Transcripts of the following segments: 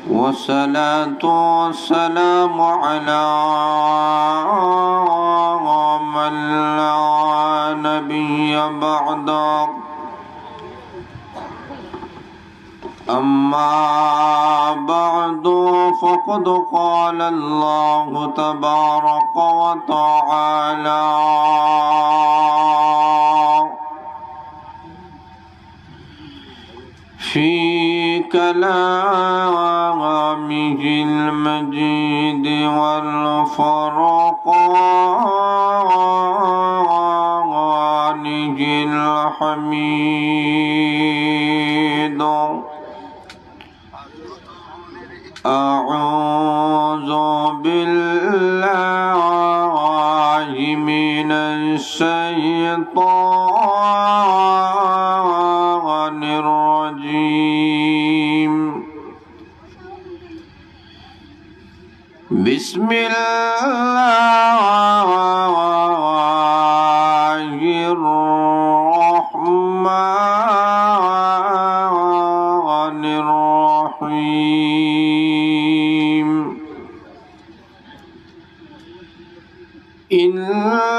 والصلاة والسلام على من لا نبي بعده. أما بعد فقد قال الله تبارك وتعالى في كلامه المجيد والفرقانه الحميد. أعوذ بالله من الشيطان الرجيم. بسم الله الرحمن الرحيم. إنا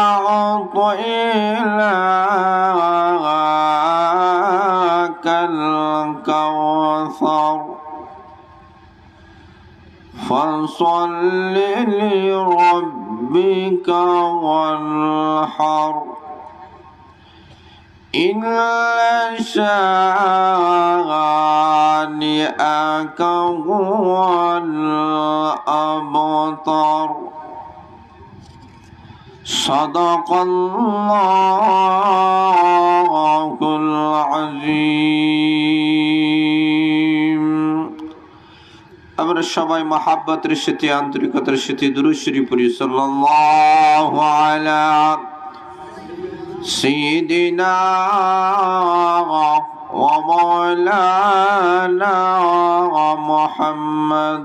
أعطيناك الكوثر فصل لربك وانحر إن شانئك هو الأبتر. صدق الله العظيم. আমরা সবাই মহব্বতের সাথে আন্তরিকতার সাথে দুরূদ শরীফ পড়ি। সাল্লাল্লাহু আলা সাইয়্যিদিনা ওয়া মাওলানা মুহাম্মদ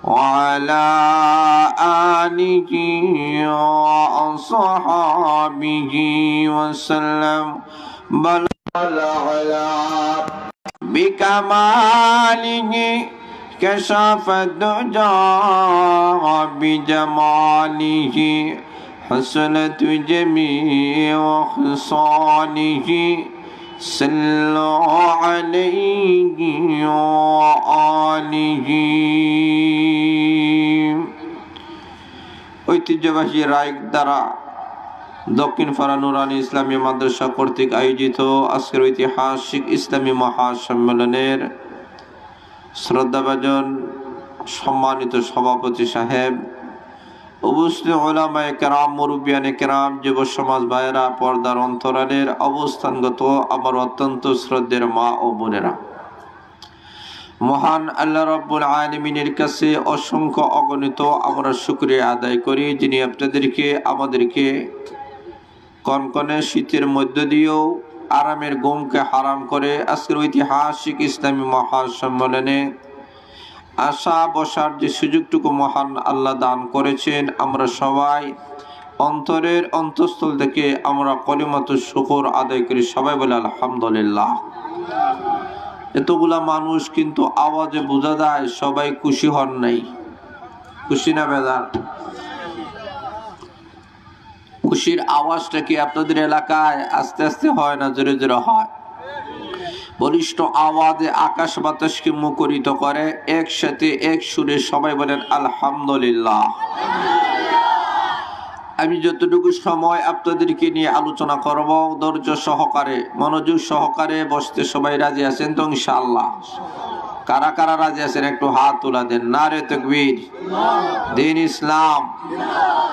ওয়া আলা আলিহি ওয়া আসহাবিহি ওয়া সাল্লাম। বালা বিকামালিহি كشف الدجى بجماله حسنت جميع خصاله صلوا عليه وآله. ঐতিহ্যবাহী রায়ক দ্বারা দক্ষিণ পাড়া নুরানী ইসলামী মাদ্রাসা কর্তৃক আয়োজিত আজকের ঐতিহাসিক ইসলামী মহাসম্মেলনের শ্রদ্ধাভাজন সম্মানিত সভাপতি সাহেব, উপস্থিত উলামায়ে কেরাম, মুরব্বিয়ানে কেরাম, যুব সমাজ ভাইয়েরা, পর্দার অন্তরালের অবস্থানগত আমার অত্যন্ত শ্রদ্ধের মা ও বোনেরা, মহান আল্লাহ রাব্বুল আলামিনের কাছে অসংখ্য অগণিত আমরা শুকরিয়া আদায় করি, যিনি আপনাদেরকে আমাদেরকে কনকনে শীতের মধ্য দিয়েও আরামের ঘুমকে হারাম করে আজকের ঐতিহাসিক ইসলামী মহাসম্মেলনে আসা বসার যে সুযোগটুকু মহান আল্লাহ দান করেছেন, আমরা সবাই অন্তরের অন্তঃস্থল থেকে আমরা কলিমাতুশ শুকর আদায় করি। সবাই বলে আলহামদুলিল্লাহ। এতগুলা মানুষ কিন্তু আওয়াজে বোঝা যায় সবাই খুশি হন নাই। খুশি না বেজার? খুশির আওয়াজটা কি আপনাদের এলাকায় আস্তে আস্তে হয় না জোরে জোরে হয়? বলিষ্ঠ আওয়াজে আকাশ বাতাসকে মুখরিত করে। একসাথে এক সুরে সবাই বলেন আলহামদুলিল্লাহ। আমি যতটুকু সময় আপনাদেরকে নিয়ে আলোচনা করব, ধৈর্য সহকারে মনোযোগ সহকারে বসতে সবাই রাজি আছেন তো ইনশাআল্লাহ? কারা কারা রাজি আছেন একটু হাত তুলা দেন। নারে তাকবীর, দ্বীন ইসলাম।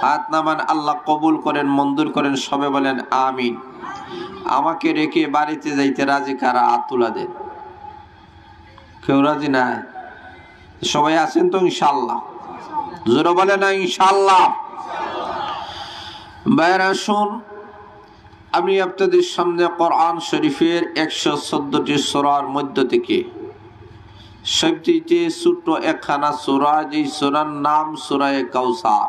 হাত নামান, আল্লাহ কবুল করেন, মঞ্জুর করেন। সবাই বলেন আমিন। আমাকে রেখে বাড়িতে যাইতে রাজি কারা? হাত তুলা দেন। কেউ রাজি নাই? সবাই আছেন তো ইনশাআল্লাহ? জোরে বলেন না ইনশাআল্লাহ। ভাইরা শুন, আমি আপনাদের সামনে কোরআন শরীফের 114টি সূরার মধ্য থেকে সবচেয়ে ছোট একখানা সূরা, যে সূরার নাম সূরা কাউসার।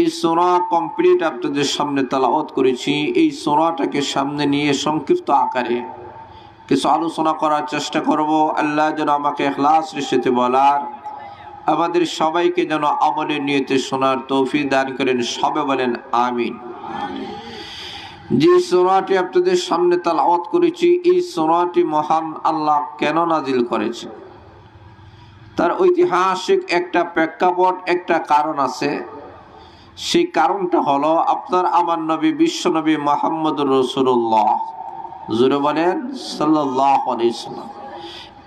এই সূরা কমপ্লিট আপনাদের সামনে তেলাওয়াত করেছি। এই সূরাটাকে সামনে নিয়ে সংক্ষিপ্ত আকারে কিছু আলোচনা করার চেষ্টা করব। আল্লাহ যেন আমাকে ইখলাসের সাথে বলার, আমাদের সবাইকে যেন আমলের নিয়তে শোনার তৌফিক দান করেন। সবে বলেন আমিন। যে সূরাটি আপনাদের সামনে তেলাওয়াত করেছি, এই সূরাটি মহান আল্লাহ কেন নাজিল করেছে, তার ঐতিহাসিক একটা প্রেক্ষাপট, একটা কারণ আছে। সেই কারণটা হলো আপনার আমার নবী বিশ্বনবী মুহাম্মদুর রাসূলুল্লাহ, জোরে বলেন সাল্লাল্লাহু আলাইহি সাল্লাম,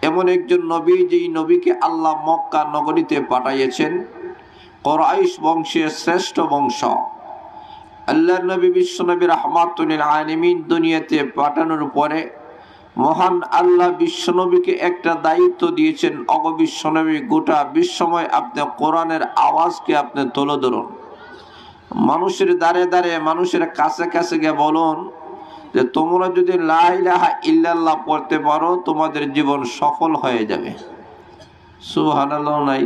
এমন একজন নবী যেই নবীকে আল্লাহ মক্কা নগরীতে পাঠাইয়েছেন, কুরাইশ বংশের শ্রেষ্ঠ বংশ। আল্লাহর নবী বিশ্বনবী রাহমাতুল লিল আলামিন দুনিয়াতে পাঠানোর পরে মহান আল্লাহ বিশ্বনবীকে একটা দায়িত্ব দিয়েছেন। বিশ্বনবী, গোটা বিশ্বময় আপনি কোরআনের আওয়াজকে আপনি তুলে ধরুন, মানুষের দ্বারে দ্বারে, মানুষের কাছে কাছে গিয়ে বলুন যে তোমরা যদি লা ইলাহা ইল্লাল্লাহ পড়তে পারো তোমাদের জীবন সফল হয়ে যাবে। সুবহানাল্লাহ নাই?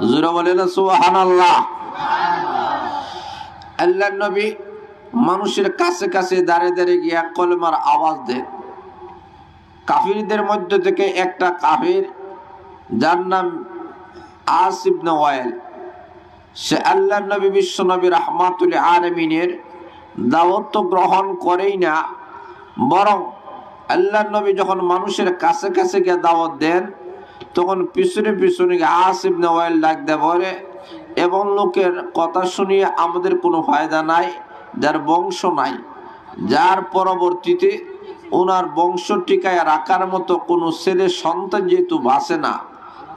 জোরে বলেন সুবহানাল্লাহ। আল্লাহর নবী মানুষের কাছে কাছে দাঁড়ে দাঁড়িয়ে গিয়া কলেমার আওয়াজ দেন। কাফিরদের মধ্য থেকে একটা কাফির, যার নাম আস ইবনে ওয়াইল, সে আল্লাহর নবী বিশ্বনবী রাহমাতুল লিল আলামিনের দাওয়াত গ্রহণ করেই না, বরং আল্লাহর নবী যখন মানুষের কাছে কাছে গিয়ে দাওয়াত দেন তখন পিছনে পিছনে আস ইবনে ওয়াইল ডাক দেয়, বলে এবং লোকের কথা শুনিয়ে আমাদের কোনো ফায়দা নাই, যার বংশ নাই, যার পরবর্তীতে ওনার বংশ টিকায় রাখার মতো কোনো ছেলে সন্তান যেহেতু বাঁচে না,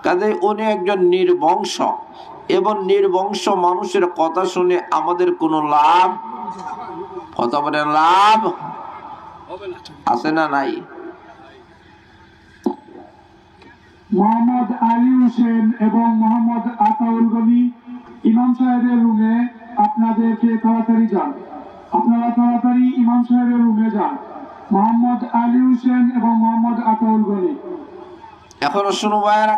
কাজে উনি একজন নির্বংশ, এবং নির্বংশ মানুষের কথা শুনে আমাদের কোনো লাভ, কথা বলে লাভ আছে না নাই? মোহাম্মদ আলী হোসেন এবং মোহাম্মদ আতাউল গনি ইমাম সাহেবের রুমে আপনাদেরকে তাড়াতাড়ি যান, আপনারা তাড়াতাড়ি ইমাম সাহেবের রুমে যান। মোহাম্মদ আলী হোসেন এবং মোহাম্মদ আতাউল গনি। এখনো শুনো ভাইরা,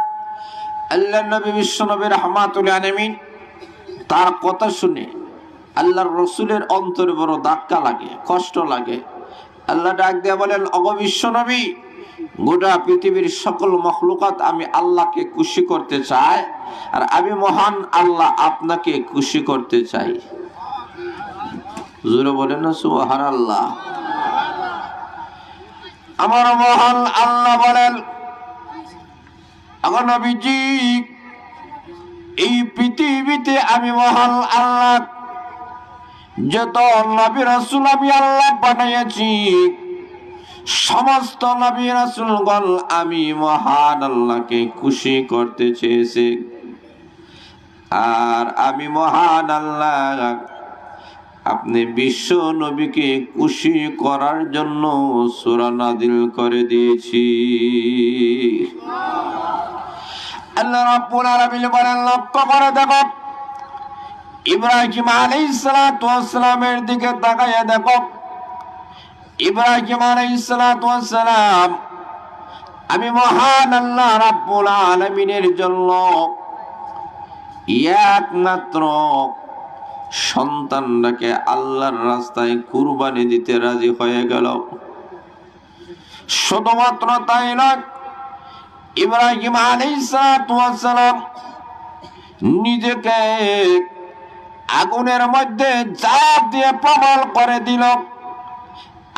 আল্লাহর নবী বিশ্বনবী রাহমাতুল লিল আলামিন তার কথা শুনে আল্লাহর রসুলের অন্তরে বড় ধাক্কা লাগে, কষ্ট লাগে। আল্লাহ ডাক দিয়ে বলেন, ওগো বিশ্বনবী, গোটা পৃথিবীর সকল মখলুকাত আমি আল্লাহকে খুশি করতে চাই, আর আমি মহান আল্লাহ আপনাকে খুশি করতে চাই। জোরে বলেন না সুবহানাল্লাহ। আমার মহান আল্লাহ বলেন, ওগো নবীজি, এই পৃথিবীতে আমি মহান আল্লাহ যত নবী রাসূল আমি আল্লাহ বানিয়েছি, সমস্ত নবী রাসূলগণ আমি মহান আল্লাহকে খুশি করতে চেয়েছি। আর আমি মহান আল্লাহ আপনি বিশ্ব নবীকে খুশি করার জন্য সূরা নাযিল করে দিয়েছি। আল্লাহ রাব্বুল আলামিন বলেন, লক্ষ্য করে দেখো, ইব্রাহিম আলাইহিস সালাতু ওয়াস সালামের দিকে তাকায়া দেখো। ইব্রাহিম আলাইহিস সালাতু ওয়াস সালাম আমি মহান আল্লাহ রাব্বুল আলামিনের জন্য একমাত্র সন্তানটাকে আল্লাহর রাস্তায় কুরবানি দিতে রাজি হয়ে গেল। শুধুমাত্র তাই নয়, ইব্রাহিম আলাইহিস সালাতু ওয়াস সালাম নিজেকে আগুনের মধ্যে ঝাঁপ দিয়ে প্রমাণ করে দিল,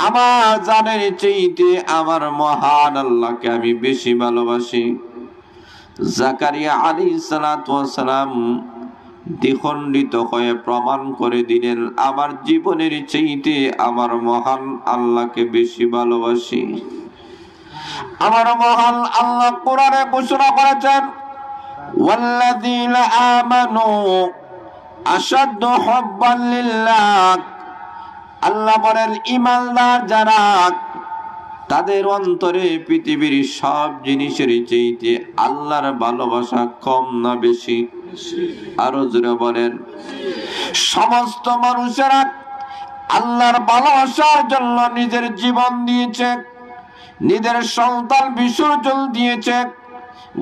আমার জানের চাইতে আমার মহান আল্লাহকে আমি বেশি ভালোবাসি। জাকারিয়া আলাইহিস সালাতু ওয়াস সালাম দ্বিখণ্ডিত হয়ে প্রমাণ করে দিলেন, আমার জীবনের চাইতে আমার মহান আল্লাহকে বেশি ভালোবাসি। আমার মহান আল্লাহ কোরআনে ঘোষণা করেছেন, ওয়াল্লাযীনা আমানু আশাদ্দু হুব্বান লিল্লাহ। আল্লাহ বলেন, ঈমানদার যারা, তাদের অন্তরে পৃথিবীর সব জিনিসের চাইতে আল্লাহর ভালোবাসা কম না বেশি? আরো জোরে বলেন। সমস্ত মানুষেরা আল্লাহর ভালোবাসার জন্য নিজের জীবন দিয়েছে, নিজের সন্তান বিসর্জন দিয়েছে,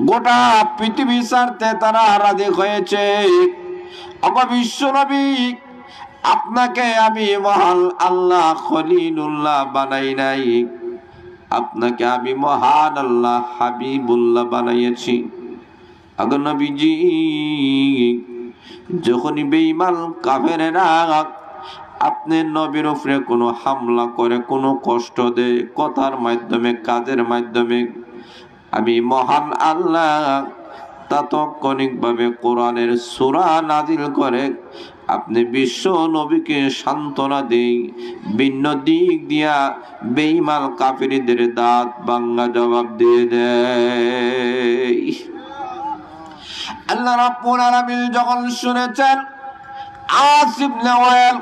গোটা পৃথিবী ছাড়তে তারা রাজি হয়েছে। আমার বিশ্বনবী, আপনাকে আমি মহান আল্লাহ খলিলুল্লাহ বানাই নাই, আপনাকে আমি মহান আল্লাহ হাবিবুল্লাহ বানাইয়াছি। আগো নবীজি, যখনই বেঈমান কাফেরেরা আপনি নবীর উপরে কোনো হামলা করে, কোনো কষ্ট দেয়, কথার মাধ্যমে, কাজের মাধ্যমে, আমি মহান আল্লাহ তাৎক্ষণিকভাবে কোরআনের সূরা নাজিল করে আপনি বিশ্ব নবীকে সান্ত্বনা দেই, ভিন্ন দিক দিয়া বেঈমান কাফিরদের দাঁত ভাঙা জবাব দিয়ে দেয়। আল্লাহ রাব্বুল আলামিন যখন শুনেছেন আস ইবনে ওয়াইল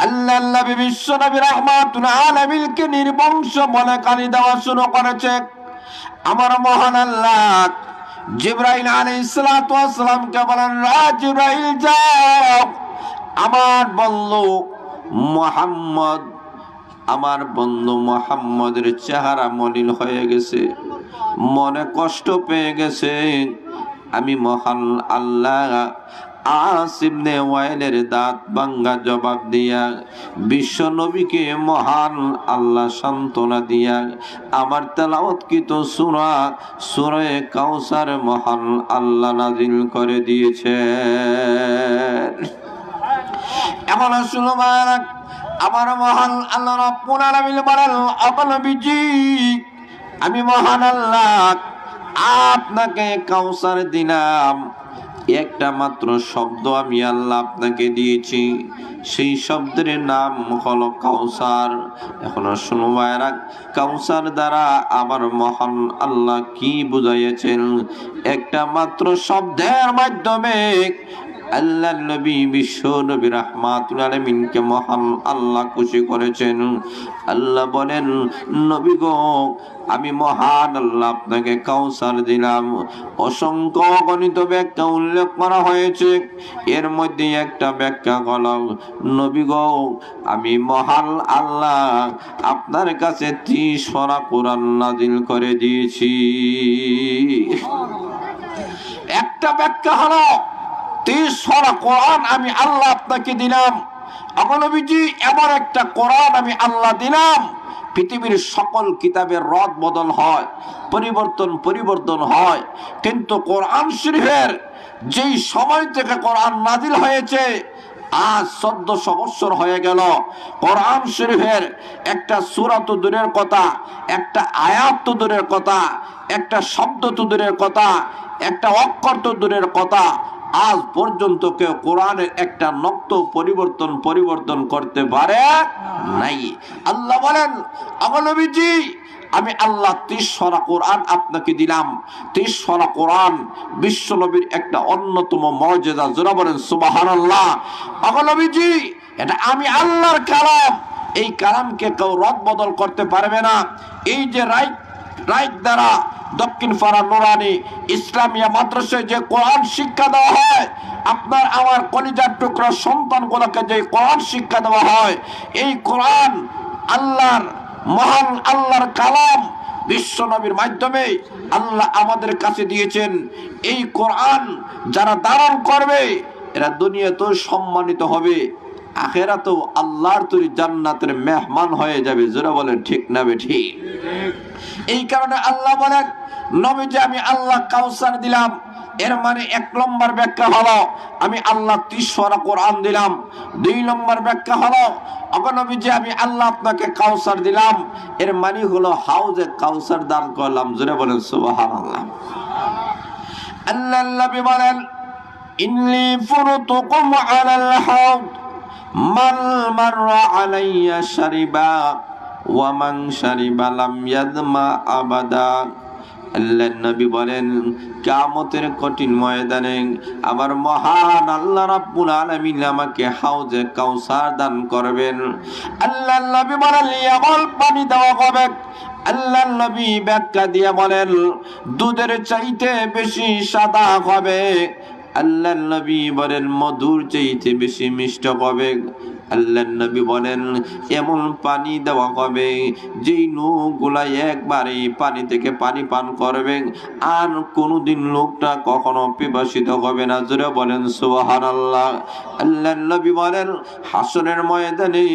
আল্লাহ নবী বিশ্ব নবী রাহমাতুল আলামিনকে নির্বংশ বলে গালি দেওয়া শুরু করেছে, আমার মহান আল্লাহ জিবরাইল আলাইহিস সালাতু ওয়াস সালামকে বলেন, জিবরাইল যাও, আমার বন্ধু মুহাম্মদ, আমার বন্ধু মুহাম্মদের চেহারা মলিন হয়ে গেছে, মনে কষ্ট পেয়ে গেছে। আমি মহান আল্লাহ আস ইবনে ওয়াইলের দাঁত ভাঙা জবাব দিয়া বিশ্ব নবীকে মহান আল্লাহ সান্ত্বনা দিয়া আমার তেলাওয়াতকৃত সূরা সূরা কাউসার মহান আল্লাহ নাজিল করে দিয়েছে। এখন শুনো আমার মহান আল্লাহ রাব্বুল আলামিন বলেন, নবীজি, আমি মহান আল্লাহ আপনাকে কাউসার দিলাম, একটা মাত্র শব্দ আমি আল্লাহ আপনাকে দিয়েছি, সেই শব্দের নাম হলো কাউসার। এখনো শুনো ভাইরা, কাউসার দ্বারা আমার মহান আল্লাহ কি বুঝাইয়াছেন? একটা মাত্র শব্দের মাধ্যমে আল্লাহ নবী বিশ্ব নবী রাহমাতুল আলামিনকে মহান আল্লাহ খুশি করেছেন। আল্লাহ বলেন, নবী গো, আমি মহান আল্লাহ আপনাকে কাউসার দিলাম। অসংখ্য অগণিত ব্যাখ্যা উল্লেখ করা হয়েছে, এর মধ্যে একটা ব্যাখ্যা হলো, নবী গো, আমি মহান আল্লাহ আপনার কাছে 30 পারা কোরআন নাজিল করে দিয়েছি। একটা ব্যাখ্যা হলো 30 পারা কোরআন আমি আল্লাহ আপনাকে দিলাম। নবীজি, এমন একটা কোরআন আমি আল্লাহ দিলাম, পৃথিবীর সকল কিতাবের রদ বদল হয়, পরিবর্তন হয়, কিন্তু কোরআন শরীফের যেই সময় থেকে কোরআন নাজিল হয়েছে আজ 1400 বছর হয়ে গেল, কোরআন শরীফের একটা সূরা তো দূরের কথা, একটা আয়াত তো দূরের কথা, একটা শব্দ তো দূরের কথা, একটা অক্ষর তো দূরের কথা, আজ পর্যন্ত কেউ কোরআনের একটা নক্ত পরিবর্তন করতে পারে নাই। আল্লাহ বলেন, আমার নবীজি, আমি আল্লাহ 30 পারা কোরআন আপনাকে দিলাম। 30 পারা কোরআন বিশ্ব নবীর একটা অন্যতম মুজিজা। যারা বলেন সুবহানাল্লাহ। আমার নবীজি, এটা আমি আল্লাহর কালাম, এই কালামকে কেউ রদ বদল করতে পারবে না। এই যে রাইট দ্বারা দক্ষিণ পাড়া নুরানি ইসলামিয়া মাদ্রাসায় যে কোরআন শিক্ষা দেওয়া হয়, আপনার আমার কলিজার টুকরা সন্তানগুলোকে যে কোরআন শিক্ষা দেওয়া হয়, এই কোরআন আল্লাহর মহান আল্লাহর কালাম বিশ্ব নবীর মাধ্যমে আল্লাহ আমাদের কাছে দিয়েছেন। এই কোরআন যারা ধারণ করবে এরা দুনিয়াতেও সম্মানিত হবে, আখিরাতেও আল্লাহর তৈরি জান্নাতের মেহমান হয়ে যাবে। যারা বলেন ঠিক না বেঠিক? এই কারণে আল্লাহ বলেন, নবীজি, আমি আল্লাহ কাউসার দিলাম। এর মানে 1 নম্বর ব্যাখ্যা হলো আমি আল্লাহ 30 পারা কোরআন দিলাম। 2 নম্বর ব্যাখ্যা হলো, নবীজি, আমি আল্লাহ আপনাকে কাউসার দিলাম, এর মানে হলো হাউজে কাউসার দান করলাম। জোরে বলেন সুবহানাল্লাহ। আল্লাহ নবী বলেন, ইন্নী ফুরতুকুম আলাল হাউদ মান মাররা আলাইয়া শারিবা ওয়া মান শারিবা লাম ইয়াদমা আবাদা। আল্লাহ নবী বলেন, কিয়ামতের কঠিন ময়দানে আমার মহান আল্লাহ রাব্বুল আলামিন আমাকে হাউজে কাউসার দান করবেন। আল্লাহ নবী বলেন, এমন পানি দেওয়া হবে, আল্লাহ নবী ব্যাখ্যা দিয়ে বলেন, দুধের চাইতে বেশি সাদা হবে। আল্লাহ নবী বলেন, মধুর চাইতে বেশি মিষ্ট হবে। আল্লাহর নবী বলেন এমন পানি দেওয়া হবে যেই লোকগুলা একবার এই পানি থেকে পানি পান করবে আর কোনোদিন লোকটা কখনো পিপাসিত হবে না। জোরে বলেন সুবহানাল্লাহ। আল্লাহর নবী বলেন হাসরের ময়দানে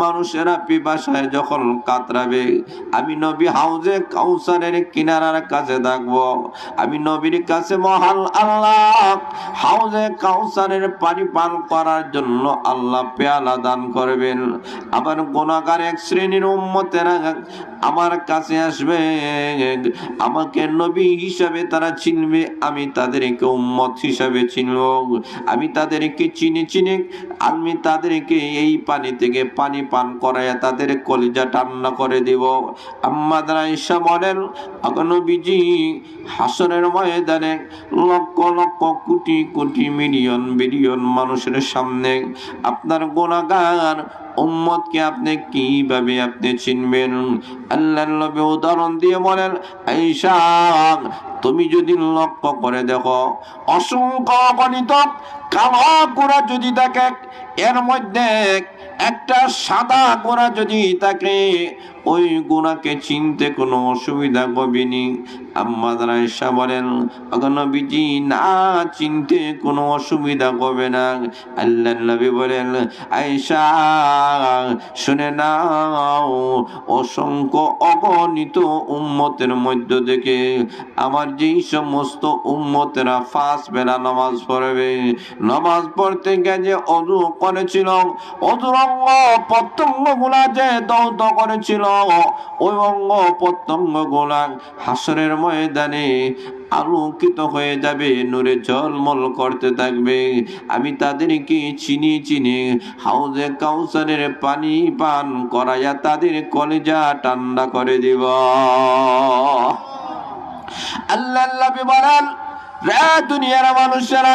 মানুষেরা পিপাসায় যখন কাতরাবে, আমি নবী হাউজে কাউসারের কিনারার কাছে থাকবো। আমি নবীর কাছে মহান আল্লাহ হাউজে কাউসারের পানি পান করার জন্য আল্লাহ পেয়ালা দান করবেন। আবার গুনাহগার এক শ্রেণীর উম্মতেরা আমার কাছে আসবে, আমাকে নবী হিসাবে তারা চিনবে, আমি তাদেরকে উম্মত হিসাবে চিনব। আমি তাদেরকে চিনি আমি তাদেরকে এই পানি থেকে পানি পান করায় তাদের কলিজা ঠান্ডা করে দিব। আম্মা আয়েশা বলেন নবীজি হাসরের ময়দানে লক্ষ লক্ষ কোটি কোটি মিলিয়ন বিলিয়ন মানুষের সামনে আপনার গুনাহগার উম্মতকে আপনি কিভাবে আপনি চিনবেন? আল্লাহর নবী উদাহরণ দিয়ে বলেন আয়েশা তুমি যদি লক্ষ্য করে দেখো অসংখ্য অগণিত কালো গোরা যদি থাকে, এর মধ্যে একটা সাদা গোরা যদি থাকে, ওই গুনাহকে চিনতে কোনো অসুবিধা হবে না। আম্মা আয়েশা বলেন নবীজি না চিনতে কোনো অসুবিধা হবে না। আল্লাহর নবী বলেন আয়েশা শুনে নাও, অসংখ্য অগণিত উম্মতের মধ্য থেকে আমার যেই সমস্ত উম্মতেরা 5 বেলা নামাজ পড়বে, নামাজ পড়তে গিয়ে যে ওযু করেছিল, ওযুর অঙ্গ প্রত্যঙ্গ গুলা যে দৌত করেছিল, ওই অঙ্গ প্রত্যঙ্গ গুলা হাসরের ময়দানে আলোকিত হয়ে যাবে, নূরে ঝলমল করতে থাকবে। আমি তাদেরকে চিনি হাউজে কাউসারের পানি পান করাইয়া তাদের কলিজা ঠান্ডা করে দিব। আল্লাহর নবী বলেন রে দুনিয়ার মানুষেরা,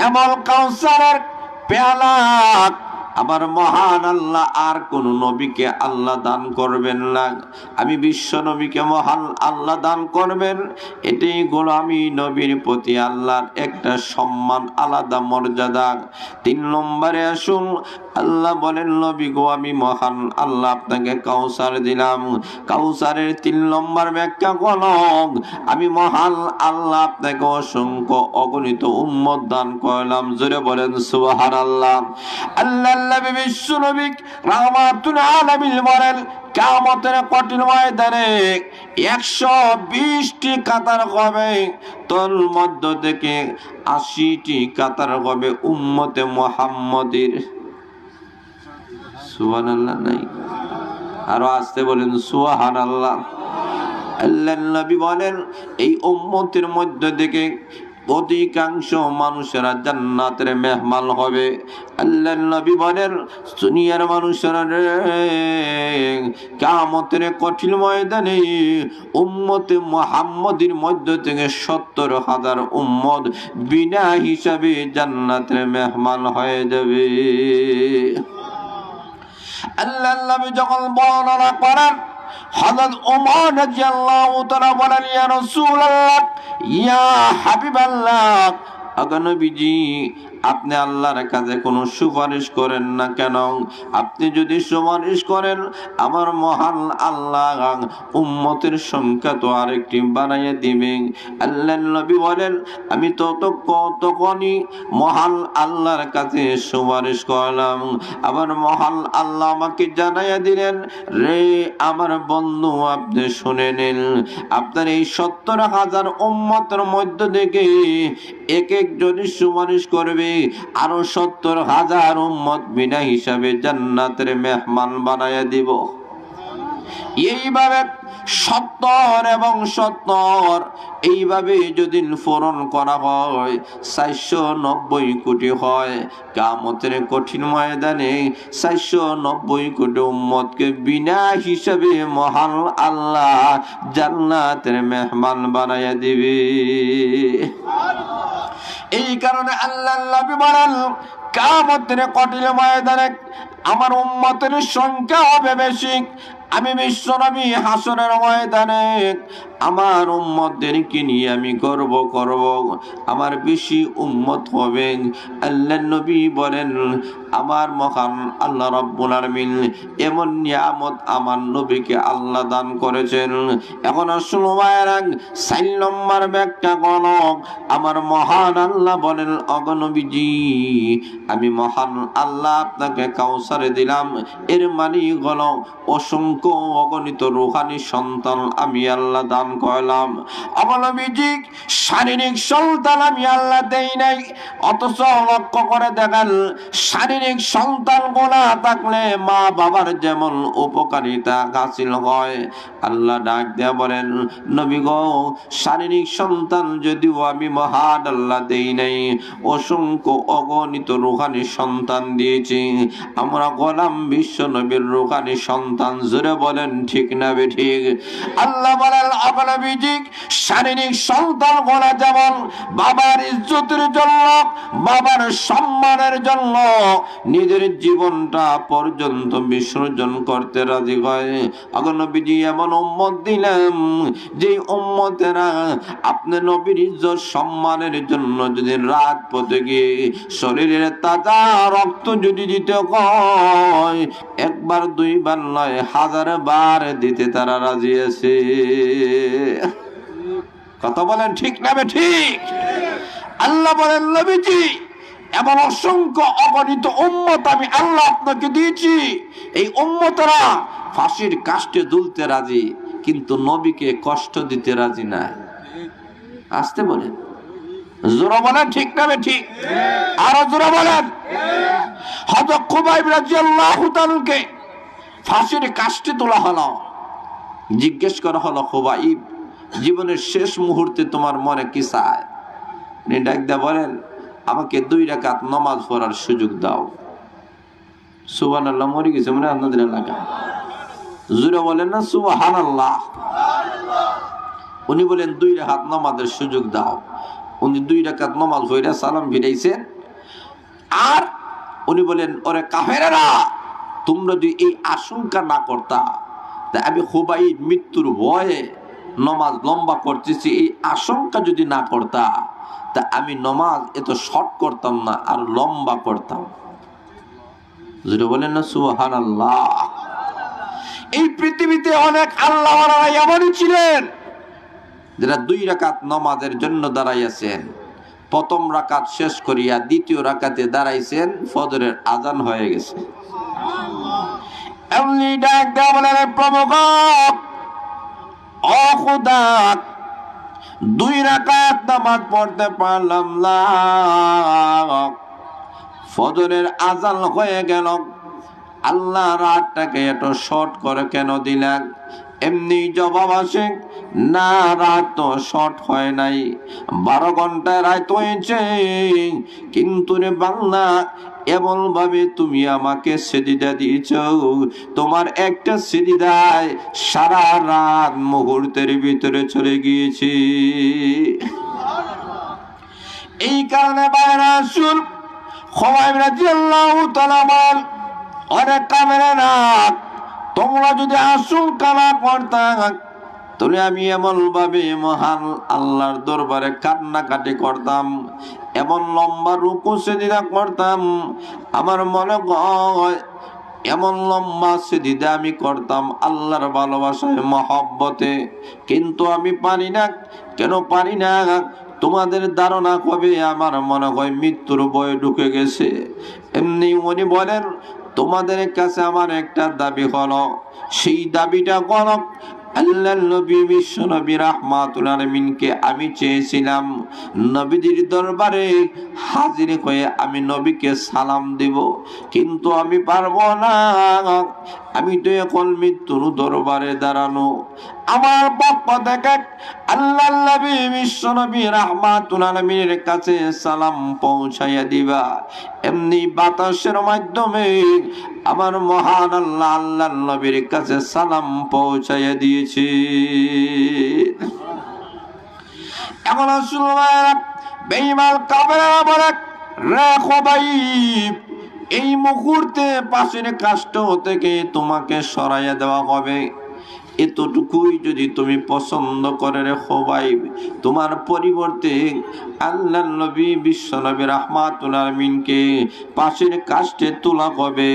এমন কাউসারের পেয়ালা আমার মহান আল্লাহ আর কোন নবীকে আল্লাহ দান করবেন না। আমি বিশ্ব নবীকে মহান আল্লাহ দান করবেন। এটাই গোলামি নবীর প্রতি আল্লাহর একটা সম্মান, আলাদা মর্যাদা। 3 নম্বরে আসুন, আল্লাহ বলেন নবী গো আমি মহান আল্লাহ আপনাকে কাউসার দিলাম। কাউসারের 3 নম্বর ব্যাখ্যা হলো আমি মহান আল্লাহ আপনাকে অসংখ্য অগণিত উম্মত দান করলাম। জোরে বলেন সুবহানাল্লাহ। আল্লাহ নবী বিশ্ব নবী রাহমাতুল আলামিন বলেন কিয়ামতের কঠিন ময়দানে 120টি কাতার হবে, তোর মধ্য থেকে 80টি কাতার হবে উম্মতে মুহাম্মাদের। সুবহানাল্লাহ নাই, আরো আসতে বলেন সুবহানাল্লাহ। আল্লাহর নবী বলেন এই উম্মতের মধ্য থেকে অধিকাংশ মানুষেরা জান্নাতের মেহমান হবে। আল্লাহর নবী বলেন দুনিয়ার মানুষেরা কিয়ামতের কঠিন ময়দানে উম্মতে মুহাম্মাদের মধ্য থেকে 70,000 উম্মত বিনা হিসাবে জান্নাতের মেহমান হয়ে যাবে। আল্লাহর নবী যখন বর্ণনা করেন, হযরত ওমর রাদিয়াল্লাহু তাআলা বলেন ইয়া রাসূলুল্লাহ ইয়া হাবিবাল্লাহ, আগে নবীজি আপনি আল্লাহর কাছে কোনো সুপারিশ করেন না কেন? আপনি যদি সুপারিশ করেন আমার মহান আল্লাহ উম্মতের সংখ্যা তো আরেকটি বানাইয়া দিবেন। আল্লাহর নবী বলেন আমি ততক্ষণই মহান আল্লাহর কাছে সুপারিশ করলাম, আবার মহান আল্লাহ আমাকে জানাইয়া দিলেন রে আমার বন্ধু আপনি শুনে নিন, আপনার এই 70,000 উম্মতের মধ্য থেকে এক একজনই সুপারিশ করবে, আরো 70,000 উম্মত বিনা হিসাবে জান্নাতের মেহমান বানাইয়া দিব। এইভাবে 70 এবং 70 এইভাবে যদি পূরণ করা হয় 490 কোটি হয়। কিয়ামতের কঠিন ময়দানে 490 কোটি উম্মতকে বিনা হিসাবে মহান আল্লাহ জান্নাতের মেহমান বানাইয়া দিবে। এই কারণে আল্লাহর নবী বলেন কিয়ামতের কঠিন ময়দানে আমার উম্মতের সংখ্যা হবে বেশি, আমি বিশ্বনবী হাসরের ময়দানে আমার উম্মতদেরকে নিয়ে আমি গর্ব করব, আমার বেশি উম্মত হবে। আল্লাহর নবী বলেন, আমার মহান আল্লাহ রাব্বুল আলামিন এমন নিয়ামত আমার নবীকে আল্লাহ দান করেছেন। এখন আসল মায়েরা 4 নম্বর ব্যাখ্যা গণক, আমার মহান আল্লাহ বলেন, অগনবীজি আমি মহান আল্লাহ আপনাকে কাউসারে দিলাম, এর মানে হলো অসংখ্য অগণিত রূহানি সন্তান আমি আল্লাহ দান করলাম। অগনবীজি শারীরিক সন্তান আমি আল্লাহ দেই নাই, অথচ লক্ষ্য করে দেখেন শারীরিক সন্তান গোনা থাকলে মা বাবার যেমন উপকারিতা হাসিল হয়, আল্লাহ ডাক দেয়া বলেন, নবী গো শারীরিক সন্তান যদিও আমি মহান আল্লাহ দেই নাই, অসংখ্য অগণিত রূহানি সন্তান দিয়েছি। আমরা গোলাম বিশ্ব নবীর রূহানি সন্তান, জোরে বলেন ঠিক না বেঠিক? আল্লাহ বলেন অগনবীজি শারীরিক সন্তান গোনা যেমন বাবার ইজ্জতের জন্য, বাবার সম্মানের জন্য নিজের জীবনটা পর্যন্ত বিসর্জন করতে রাজি হয়, অগনবীজি এমন উম্মত দিলাম যে উম্মতেরা আপনি নবীর ইজ্জত সম্মানের জন্য যদি রাত পথে গিয়ে শরীরের তাজা রক্ত যদি দিতে হয়, একবার দুইবার নয় 1000 বার দিতে তারা রাজি আছে। কথা বলেন ঠিক না ঠিক? আল্লাহ বলেন নবীজি এমন অসংখ্য অগণিত উম্মত আমি আল্লাহ আপনাকে দিয়েছি, এই উম্মতরা ফাঁসির কাষ্টে ঝুলতে রাজি, কিন্তু নবীকে কষ্ট দিতে রাজি না। আসতে বলেন, জোরে বলেন ঠিক না ঠিক? আরো জোরে বলেন। হযরত খুবাইব রাদিয়াল্লাহু তাআলাকে ফাঁসির কাষ্টে তোলা হলো, জিজ্ঞেস করা হলো, খুবাইব জীবনের শেষ মুহূর্তে তোমার মনে কি চায়? উনি ডাক দিয়ে বলেন, আমাকে 2 রাকাত নামাজ পড়ার সুযোগ দাও। সুবহানাল্লাহ, মরে গেছে মনে আপনাদের এলাকা, জোরে বলেন না সুবহানাল্লাহ। উনি বলেন 2 রাকাত নামাজের সুযোগ দাও। উনি 2 রাকাত নামাজ পড়া সালাম ফিরাইছেন, আর উনি বলেন, ওরে কাফেরেরা তোমরা যদি এই আশঙ্কা না করতা, তা আমি খুবাইব মৃত্যুর ভয়ে নমাজ লম্বা করতেছি, এই আশঙ্কা যদি না করতা, তা আমি নমাজ এত শর্ট করতাম না, আর লম্বা করতাম। যেটা বলেন না সুবহানাল্লাহ। এই পৃথিবীতে অনেক আল্লাহওয়ালা এমনই ছিলেন যারা 2 রাকাত নমাজের জন্য দাঁড়াইয়াছেন, প্রথম রাকাত শেষ করিয়া দ্বিতীয় রাকাতে দাঁড়াইছেন, ফজরের আজান হয়ে গেছে। এমনি ডাক দেয়া বলেন, প্রভু গো ও খোদা 2 রাকাত নামাজ পড়তে পারলাম না, ফজরের আজান হয়ে গেল, আল্লাহ রাতটাকে এত শর্ট করে কেন দিলেন? এমনি জবাব আসে, না রাত তো শর্ট হয় নাই, 12 ঘন্টায় রাত হয়েছে, কিন্তু রে বাংলা এমন ভাবে তুমি আমাকে সিজদা দিয়েছ, তোমার একটা সিজদায় সারা রাত মুহূর্তের ভিতরে চলে গিয়েছে। এই কারণে বাইরে আসুন খুবাইব রাদিয়াল্লাহু তাআলা বলেন, অনেক কামেরা তোমরা যদি আসুন কানা করতা, তাহলে আমি এমন ভাবে মহান আল্লাহর দরবারে কান্নাকাটি করতাম, এমন লম্বা রুকু সিজদা করতাম, আমার মনে হয় এমন লম্বা সিজদা আমি করতাম আল্লাহর ভালোবাসায় মহব্বতে, কিন্তু আমি পারি না। কেন পারি না? তোমাদের ধারণা হবে আমার মনে হয় মৃত্যুর ভয় ঢুকে গেছে। এমনি উনি বলেন, তোমাদের কাছে আমার একটা দাবি হলো, সেই দাবিটা হলো আল্লাহর নবী বিশ্ব নবী রাহমাতুল আলামিনকে আমি চেয়েছিলাম নবীজির দরবারে হাজির হয়ে আমি নবীকে সালাম দেব, কিন্তু আমি পারবো না, আমি তো এখন মৃত্যুর দরবারে দাঁড়ানো। আমার পক্ষ থেকে আল্লাহর নবী বিশ্ব নবী রাহমাতুল আলামিনের কাছে সালাম পৌঁছাইয়া দিবা। এমনি বাতাসের মাধ্যমে আমার মহান আল্লাহ আল্লাহর নবীর কাছে সালাম পৌঁছাইয়া দিয়েছে। এখন আসলে বেঈমান কাফেররা বলে, রে খুবাইব এই মুহূর্তে পাশের কাষ্ট থেকে তোমাকে সরাইয়া দেওয়া হবে। এতটুকুই যদি তুমি পছন্দ করে রে খোবাইব, তোমার পরিবর্তে আল্লাহর নবী বিশ্ব নবী রাহমাতুল আলামিনকে পাশের কাষ্টে তোলা হবে,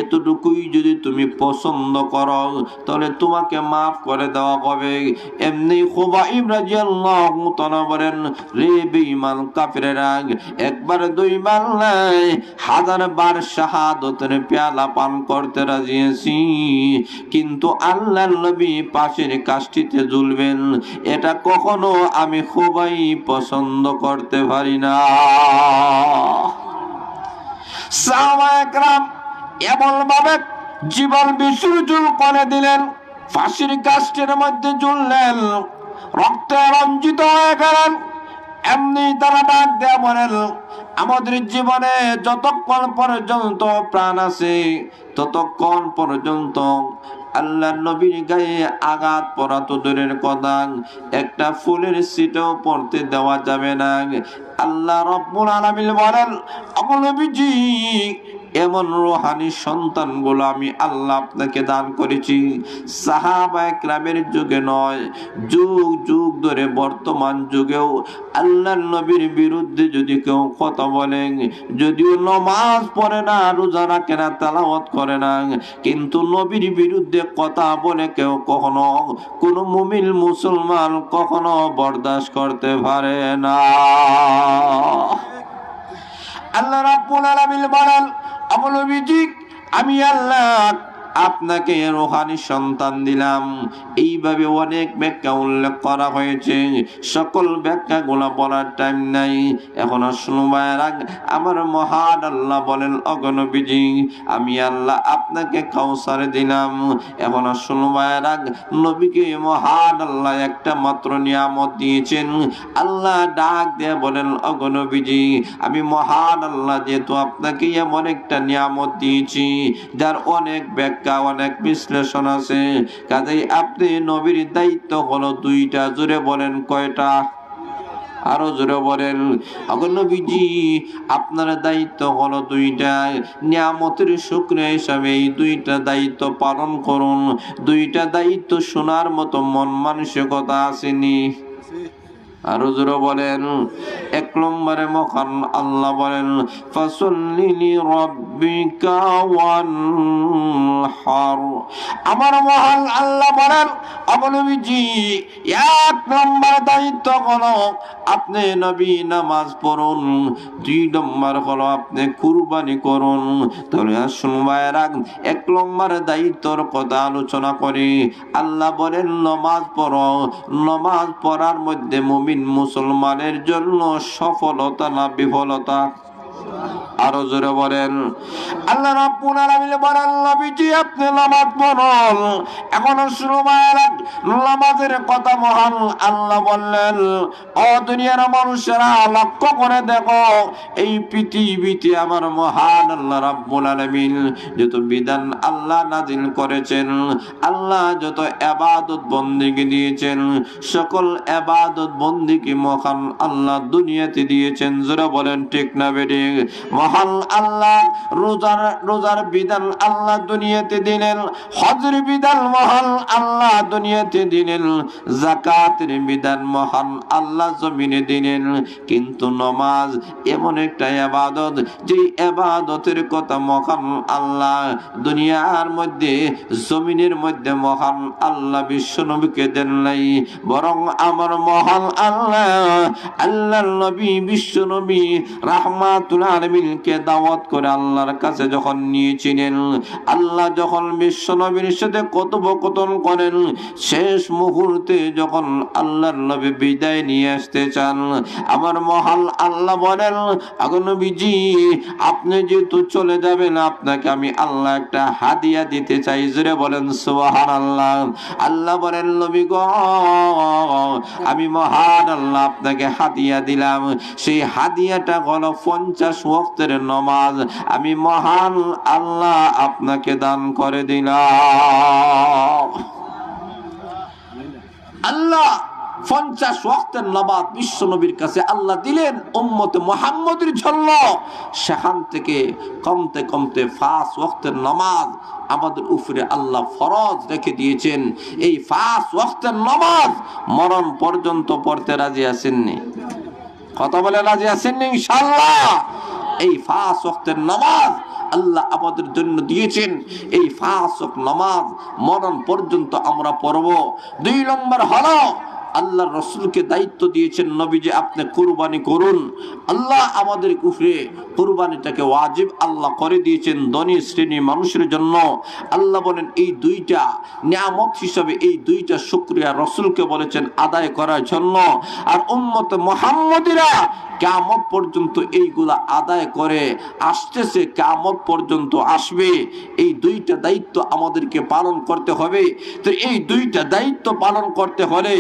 এতটুকুই যদি তুমি পছন্দ করো তাহলে তোমাকে মাফ করে দেওয়া হবে। এমনি খোবাইব রাদিয়াল্লাহু তাআলা বলেন, রে বেঈমান কাফিরেরা, একবার দুইবার নাই, 1000 বার শাহাদাতের পেয়ালা পান করতে রাজি আছি, কিন্তু আল্লাহর নবী পাশের কাষ্ঠিতে ঝুলবেন এটা কখনো আমি খুবই পছন্দ করতে পারি না। সাহাবায়ে কেরাম এমন ভাবে জীবন বিসর্জন করে দিলেন, ফাঁসির কাষ্ঠের মধ্যে ঝুললেন, রক্তে রঞ্জিত হয়ে গেলেন। এমনি তারা ডাক দেয়া বলেন, আমাদের জীবনে যতক্ষণ পর্যন্ত প্রাণ আছে ততক্ষণ পর্যন্ত আল্লাহর নবীর গায়ে আঘাত পড়া তো দূরের কথা, একটা ফুলের ছিটাও পড়তে দেওয়া যাবে না। আল্লাহ রাব্বুল আলামিন বলেন, ও নবীজি, এমন রূহানি সন্তানগুলো আমি আল্লাহ আপনাকে দান করেছি। সাহাবায়ে কেরামের যুগে নয়, যুগ যুগ ধরে বর্তমান যুগেও আল্লাহর নবীর বিরুদ্ধে যদি কেউ কথা বলেন, যদিও নামাজ পড়ে না, রোজা রাখে না, তেলাওয়াত করে না, কিন্তু নবীর বিরুদ্ধে কথা বলে কেউ কখনো কোনো মুমিন মুসলমান কখনো বরদাস্ত করতে পারে না। আল্লাহ রাব্বুল আলামিন বলেন, ও নবীজি, আমি আল্লাহ আপনাকে রূহানি সন্তান দিলাম। এইভাবে অনেক ব্যাখ্যা উল্লেখ করা হয়েছে, সকল ব্যাখ্যাগুলো বলার টাইম নাই। এখন শুনবার আগে আমার মহান আল্লাহ বলেন, ওগো নবীজি, আমি আল্লাহ আপনাকে কাউসার দিলাম। এখন শুনবার আগে নবীকে মহান আল্লাহ একটা মাত্র নিয়ামত দিয়েছেন। আল্লাহ ডাক দিয়ে বলেন, ওগো নবীজি, আমি মহান আল্লাহ যেহেতু আপনাকে এমন একটা নিয়ামত দিয়েছি যার অনেক ব্যাখ্যা, অনেক বিশ্লেষণ আছে, কাজেই আপনি নবীর দায়িত্ব হলো দুইটা। জোরে বলেন, কয়টা? আরো জোরে বলেন। ওগো নবীজি, আপনার দায়িত্ব হলো দুইটা। নিয়ামতের শুকরিয়া হিসাবে এই দুইটা দায়িত্ব পালন করুন। দুইটা দায়িত্ব শোনার মতো মন মানসিকতা আসেনি? আরো জোরে বলেন। এক নম্বরে মহান আল্লাহ বলেন, ফাসাল্লি লিরাব্বিকা ওয়ানহার। আমার মহান আল্লাহ বলেন, ওগো নবীজি, এক নম্বর দায়িত্ব হলো আপনি নবী নামাজ পড়ুন, 2 নম্বর হলো আপনি কুরবানি করুন। তাহলে আসুন ভাইরা, 1 নম্বর দায়িত্বর কথা আলোচনা করি। আল্লাহ বলেন, নামাজ পড়ো। নামাজ পড়ার মধ্যে মুমিন মুসলমানের জন্য সফলতা না বিফলতা? আরো জোরে বলেন। আল্লাহ রাব্বুল আলামিন বলেন, নবীজি আপনি নামাজ পড়ুন। এখন শুনো ভাইরা, নামাজের কথা মহান আল্লাহ বললেন, ও দুনিয়ার মানুষেরা লক্ষ্য করে দেখো, এই পৃথিবীতে আমার মহান আল্লাহ রাব্বুল আলামিন যত বিধান আল্লাহ নাজিল করেছেন, আল্লাহ যত ইবাদত বন্দেগী দিয়েছেন, সকল ইবাদত বন্দেগী মহান আল্লাহ দুনিয়াতে দিয়েছেন। যারা বলেন ঠিক না বেঠিক? মহান আল্লাহ রোজার বিধান আল্লাহ দুনিয়াতে দিলেন, হজের বিধান মহান আল্লাহ দুনিয়াতে দিলেন, যাকাতের বিধান মহান আল্লাহ জমিনে দিলেন। কিন্তু নামাজ এমন একটা ইবাদত, যে ইবাদতের কথা মহান আল্লাহ দুনিয়ার মধ্যে জমিনের মধ্যে মহান আল্লাহ বিশ্ব নবীকে দেন নাই, বরং আমার মহান আল্লাহর নবী বিশ্ব নবী রাহমাতুল আলামিনকে দাওয়াত করে আল্লাহর কাছে যখন নিয়েছিলেন, আল্লাহ যখন বিশ্ব নবীর সাথে কথোপকথন করেন, শেষ মুহূর্তে যখন আল্লাহর নবী বিদায় নিয়ে আসতে চান, আমার মহান আল্লাহ বলেন, ওগো নবীজি আপনি যেহেতু চলে যাবেন, আপনাকে আমি আল্লাহ একটা হাদিয়া দিতে চাই। জোরে বলেন সুবহানাল্লাহ। আল্লাহ বলেন, নবী গো, আমি মহান আল্লাহ আপনাকে হাদিয়া দিলাম। সেই হাদিয়াটা হলো 50 ওয়াক্তের নামাজ আমি মহান আল্লাহ আপনাকে দান করে দিলাম। আল্লাহ 50 ওয়াক্তের নামাজ বিশ্ব নবীর কাছে আল্লাহ দিলেন উম্মতে মুহাম্মদের জন্য। সেখান থেকে কমতে কমতে 5 ওয়াক্তের নামাজ আমাদের উপরে আল্লাহ ফরজ রেখে দিয়েছেন। এই 5 ওয়াক্তের নামাজ মরণ পর্যন্ত পড়তে রাজি আছেননি? কথা বলে রাজি আছেননি ইনশাআল্লাহ? এই 5 ওয়াক্তের নামাজ আল্লাহ আমাদের জন্য দিয়েছেন। এই 5 ওয়াক্ত নামাজ মরণ পর্যন্ত আমরা পড়ব। 2 নম্বর হলো আল্লাহ রসুলকে দায়িত্ব দিয়েছেন, নবীজি আপনি কুরবানি করুন। আল্লাহ আমাদের উপরে কুরবানিটাকে ওয়াজিব আল্লাহ করে দিয়েছেন ধনী শ্রেণী মানুষের জন্য। আল্লাহ বলেন এই 2টা নিয়ামত হিসাবে এই 2টা শুকরিয়া রসুলকে বলেছেন আদায় করার জন্য। আর উম্মত মুহাম্মদীরা কিয়ামত পর্যন্ত এইগুলা আদায় করে আসতেছে, কিয়ামত পর্যন্ত আসবে। এই 2টা দায়িত্ব আমাদেরকে পালন করতে হবে। তো এই 2টা দায়িত্ব পালন করতে হলে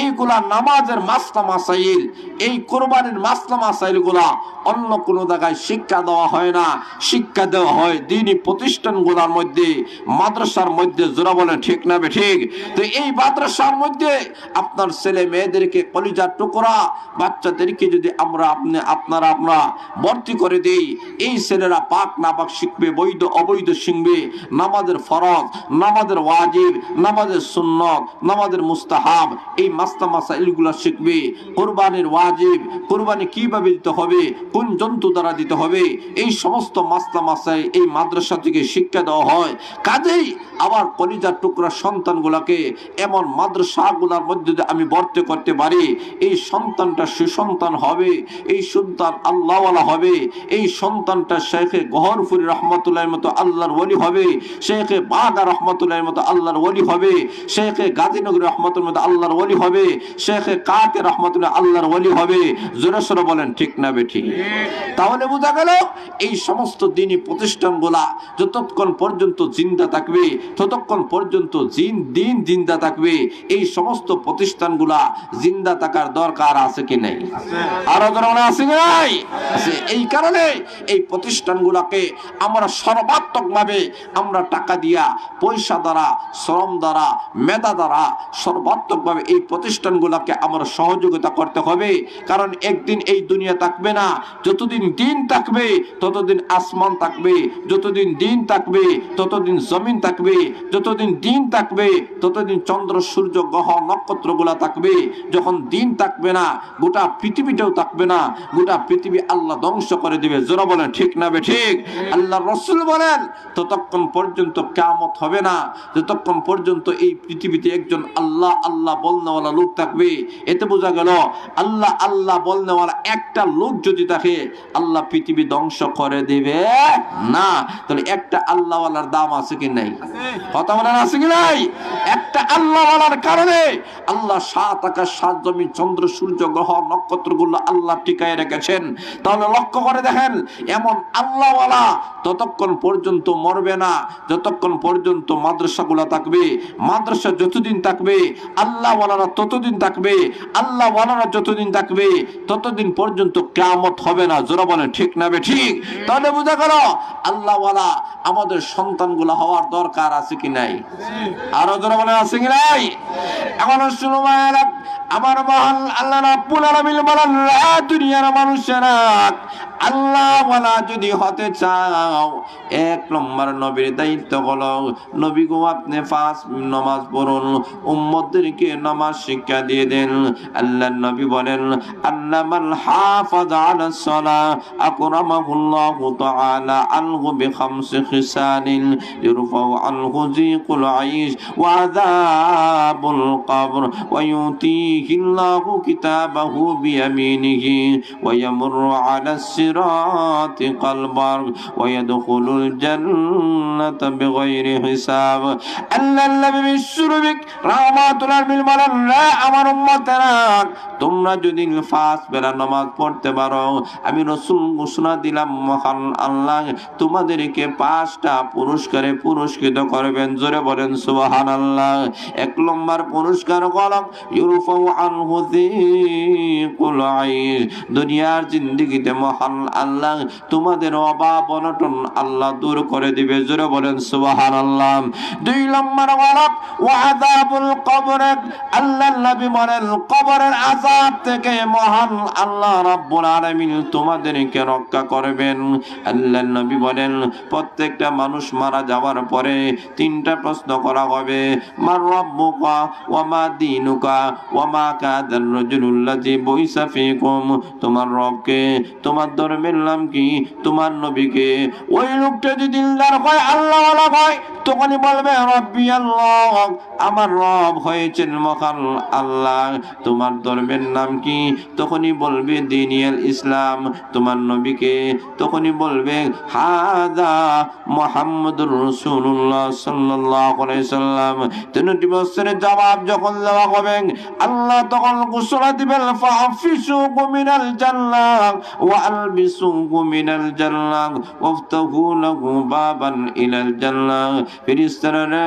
এইগুলা নামাজের মাসলা মাসাইল, এই কুরবানির মাসলা মাসাইলগুলা অন্য কোনো জায়গায় শিক্ষা দেওয়া হয় না, শিক্ষা দেওয়া হয় দ্বীনি প্রতিষ্ঠানগুলোর মধ্যে, মাদ্রাসার মধ্যে। জোরা বলেন ঠিক না ঠিক? তো এই মাদ্রাসার মধ্যে আপনার ছেলে মেয়েদেরকে কলিজার টুকরা বাচ্চাদেরকে যদি আমরা আপনারা ভর্তি করে দেই, এই ছেলেরা পাক না পাক শিখবে, বৈধ অবৈধ শিখবে, নামাজের ফরজ, নামাজের ওয়াজিব, নামাজের সুন্নত, নামাজের মুস্তাহাব, এই মাসলা মাসাইলগুলো শিখবে। কুরবানির ওয়াজিব, কুরবানি কিভাবে দিতে হবে, কোন জন্তু দ্বারা দিতে হবে, এই সমস্ত মাসলা মাসাইল এই মাদ্রাসা থেকে শিক্ষা দেওয়া হয়। কাজেই আবার কলিজার টুকরা সন্তানগুলোকে এমন মাদ্রাসাগুলোর মধ্যে আমি ভর্তি করতে পারি, এই সন্তানটা সুসন্তান হবে, এই সন্তান আল্লাহওয়ালা হবে, এই সন্তানটা শেখে গহরপুরি রহমতুল্লাহর মতো আল্লাহর ওলি হবে, শেখে বাগা রহমতুল্লাহর মতো আল্লাহর ওলি হবে, শেখে গাজীনগর রহমতুল্লাহর মতো আল্লাহর ওলি হবে, শেখে কাকে রহমতুল্লাহ আল্লাহর ওলি হবে। জোরে সোরে বলেন ঠিক না বেঠিক? তাহলে বোঝা গেল এই সমস্ত দ্বীনি প্রতিষ্ঠানগুলা যতক্ষণ পর্যন্ত জিন্দা থাকবে, ততক্ষণ পর্যন্ত দিন জিন্দা থাকবে। এই সমস্ত প্রতিষ্ঠানগুলা জিন্দা থাকার দরকার আছে কি নাই? আরো ধরনের আছে কি নাই? আছে। এই কারণে এই প্রতিষ্ঠানগুলোকে আমরা সর্বাত্মকভাবে আমরা টাকা দিয়া, পয়সা দ্বারা, শ্রম দ্বারা, মেধা দ্বারা সর্বাত্মকভাবে এই প্রতিষ্ঠানগুলোকে আমরা সহযোগিতা করতে হবে। কারণ একদিন এই দুনিয়া থাকবে না। যতদিন দিন থাকবে ততদিন আসমান থাকবে, যতদিন দিন থাকবে ততদিন জমিন থাকবে, যতদিন দিন থাকবে ততদিন চন্দ্র সূর্য গ্রহ নক্ষত্রগুলা থাকবে। যখন দিন থাকবে না, গোটা পৃথিবীটাও থাকবে না, গোটা পৃথিবী আল্লাহ ধ্বংস করে দিবে। জোরা বলেন ঠিক না ঠিক? আল্লাহ রসুল বলেন ততক্ষণ পর্যন্ত কিয়ামত হবে না যতক্ষণ পর্যন্ত এই পৃথিবীতে একজন আল্লাহ আল্লাহ বলনেওয়ালা লোক থাকবে। এতে বোঝা গেল আল্লাহ আল্লাহ বলনেওয়ালা একটা লোক যদি থাকে আল্লাহ পৃথিবী ধ্বংস করে দেবে না। তাহলে একটা আল্লাহওয়ালার দাম আছে কি নাই? কথা বলেন আছে কি নাই? একটা আল্লাহওয়ালার কারণে আল্লাহ 7 আকাশ 7 জমিন চন্দ্র সূর্য গ্রহ নক্ষত্রগুলো আল্লাহ টিকায় রেখেছেন। তাহলে লক্ষ্য করে দেখেন, এমন আল্লাহওয়ালা ততক্ষণ পর্যন্ত মরবে না যতক্ষণ পর্যন্ত মাদ্রাসাগুলো থাকবে। মাদ্রাসা যতদিন থাকবে আল্লাহওয়ালারা ততদিন থাকবে, আল্লাহওয়ালারা যতদিন থাকবে ততদিন পর্যন্ত কিয়ামত হবে না। জোরা বলেন ঠিক না ঠিক? তাহলে বোঝা গেল আল্লাহওয়ালা আমাদের সন্তানগুলো হওয়ার দরকার আছে কি নাই? আরো জোরা বলেন আছে কি নাই? এখন শুনো ভাইরা, আমার মহান আল্লাহ রাব্বুল আলামিন বলেন, দুনিয়ার মানুষেরা আল্লাহওয়ালা যদি হতে চাও, 1 নম্বর নবীর দায়িত্ব হলো, নবী গো আপনি 5 নামাজ পড়ুন, উম্মতদেরকে নামাজ শিক্ষা দিয়ে দেন। আল্লাহর নবী বলেন, আল্লামাল হাফাজ আলাস সালাহ আকরামাহুল্লাহু তাআলা আনহু বিখামসি খিসালিন ইরফাউ আনহু যিকুল আইশ ওয়া আযাবুল কবর ওয়া ইউতিহিল্লাহু কিতাবাহু বিয়ামিনিহি ওয়া ইয়ামুরু আলাস সিরাতি কালবার ওয়া ইয়াদখুলুল জান্নাতা বিগাইরি হিসাব। আল্লাহর নবী বিশ্বনবী রাহমাতুল আলামিন বলেন, আমার উম্মতেরা তোমরা যদি 5 বেলা নামাজ পড়তে পারো, আমি রাসূল ঘোষণা দিলাম মহান আল্লাহ তোমাদেরকে 5টা পুরস্কারে পুরস্কৃত করবেন। জোরে বলেন সুবহানাল্লাহ। 1 নম্বর পুরস্কার হলো ইউরফাউ আনহু যিকুল আইশ, দুনিয়ার জিন্দেগিতে মহান আল্লাহ তোমাদের অভাব অনটন আল্লাহ দূর করে দিবে। জোরে বলেন সুবহানাল্লাহ। 2 নম্বর হলো ওয়া আযাবুল কবর। আল্লাহর নবী বলেন কবরের আযাব থেকে মহান আল্লাহ রাব্বুল আলামিন তোমাদেরকে রক্ষা করবেন। আল্লাহর নবী বলেন প্রত্যেকটা মানুষ মারা যাওয়ার পরে 3টা প্রশ্ন করা হবে, মান রাব্বুকা ওয়া মা দীনুকা ওয়া মা কাদার রাজুলুল্লাযী বুইসা ফীকুম। তোমার রবকে, তোমার ধর্মের নাম কি, তোমার নবীকে। ওই লোকটা যদি দিলদার হয়, আল্লাহওয়ালা হয়, তখনই বলবে রব্বি আল্লাহ, আমার রব হয়েছেন মহান আল্লাহ। তোমার ধর্মের নাম কি, তখনই বলবে দীনুল ইসলাম। তোমার নবীকে, তখনই বলবে হাদা মুহাম্মাদুর রাসূলুল্লাহ সাল্লাল্লাহু আলাইহি সাল্লাম। 3টি প্রশ্নের জবাব যখন দেওয়া হবে, আল্লাহ তখন ঘোষণা দিবেন ফাফিসুকু মিনাল জান্নাহ ওয়া আলবিসুকু মিনাল জান্নাহ ওয়াফতাহু লাহু বাবান ইলাল জান্নাহ। ফেরেশতারা